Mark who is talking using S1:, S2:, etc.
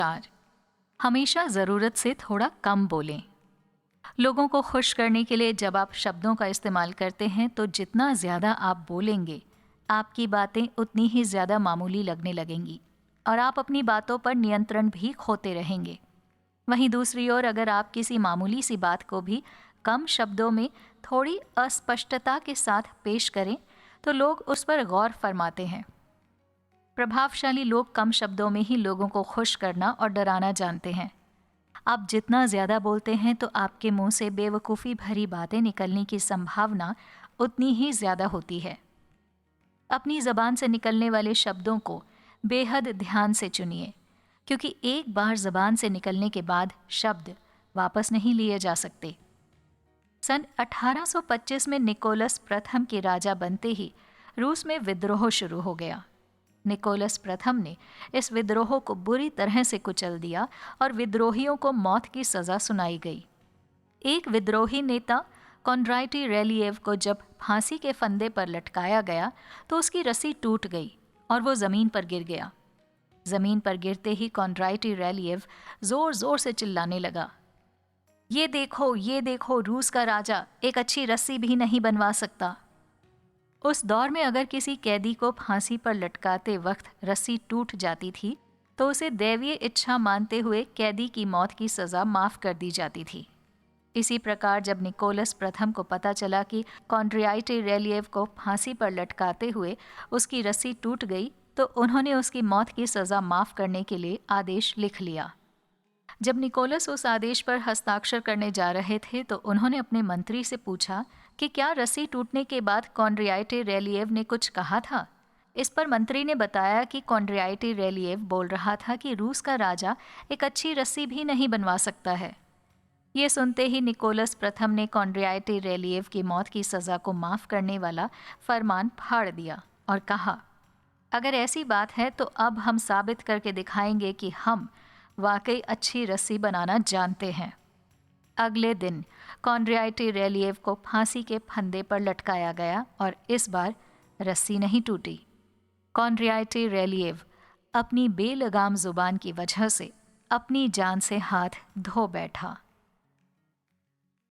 S1: 4। हमेशा ज़रूरत से थोड़ा कम बोलें। लोगों को खुश करने के लिए जब आप शब्दों का इस्तेमाल करते हैं तो जितना ज़्यादा आप बोलेंगे, आपकी बातें उतनी ही ज़्यादा मामूली लगने लगेंगी और आप अपनी बातों पर नियंत्रण भी खोते रहेंगे। वहीं दूसरी ओर अगर आप किसी मामूली सी बात को भी कम शब्दों में थोड़ी अस्पष्टता के साथ पेश करें तो लोग उस पर गौर फरमाते हैं। प्रभावशाली लोग कम शब्दों में ही लोगों को खुश करना और डराना जानते हैं। आप जितना ज़्यादा बोलते हैं तो आपके मुंह से बेवकूफ़ी भरी बातें निकलने की संभावना उतनी ही ज़्यादा होती है। अपनी ज़बान से निकलने वाले शब्दों को बेहद ध्यान से चुनिए, क्योंकि एक बार ज़बान से निकलने के बाद शब्द वापस नहीं लिए जा सकते। सन 1825 में निकोलस प्रथम के राजा बनते ही रूस में विद्रोह शुरू हो गया। निकोलस प्रथम ने इस विद्रोह को बुरी तरह से कुचल दिया और विद्रोहियों को मौत की सज़ा सुनाई गई। एक विद्रोही नेता कॉन्ड्राइटी रेलिएव को जब फांसी के फंदे पर लटकाया गया तो उसकी रस्सी टूट गई और वो ज़मीन पर गिर गया। ज़मीन पर गिरते ही कॉन्ड्राइटी रेलिएव ज़ोर ज़ोर से चिल्लाने लगा, ये देखो, रूस का राजा एक अच्छी रस्सी भी नहीं बनवा सकता। उस दौर में अगर किसी कैदी को फांसी पर लटकाते वक्त रस्सी टूट जाती थी तो उसे दैवीय इच्छा मानते हुए कैदी की मौत की सज़ा माफ़ कर दी जाती थी। इसी प्रकार जब निकोलस प्रथम को पता चला कि कॉन्ड्राइटी रेलिएव को फांसी पर लटकाते हुए उसकी रस्सी टूट गई तो उन्होंने उसकी मौत की सज़ा माफ़ करने के लिए आदेश लिख लिया। जब निकोलस उस आदेश पर हस्ताक्षर करने जा रहे थे तो उन्होंने अपने मंत्री से पूछा कि क्या रस्सी टूटने के बाद कॉन्ड्राइटी रेलिएव ने कुछ कहा था। इस पर मंत्री ने बताया कि कॉन्ड्राइटी रेलिएव बोल रहा था कि रूस का राजा एक अच्छी रस्सी भी नहीं बनवा सकता है। ये सुनते ही निकोलस प्रथम ने कॉन्ड्राइटी रेलिएव की मौत की सज़ा को माफ़ करने वाला फरमान फाड़ दिया और कहा, अगर ऐसी बात है तो अब हम साबित करके दिखाएंगे कि हम वाकई अच्छी रस्सी बनाना जानते हैं। अगले दिन कॉन्ड्राइटी रेलिएव को फांसी के फंदे पर लटकाया गया और इस बार रस्सी नहीं टूटी। कॉन्ड्राइटी रेलिएव अपनी बेलगाम जुबान की वजह से अपनी जान से हाथ धो बैठा।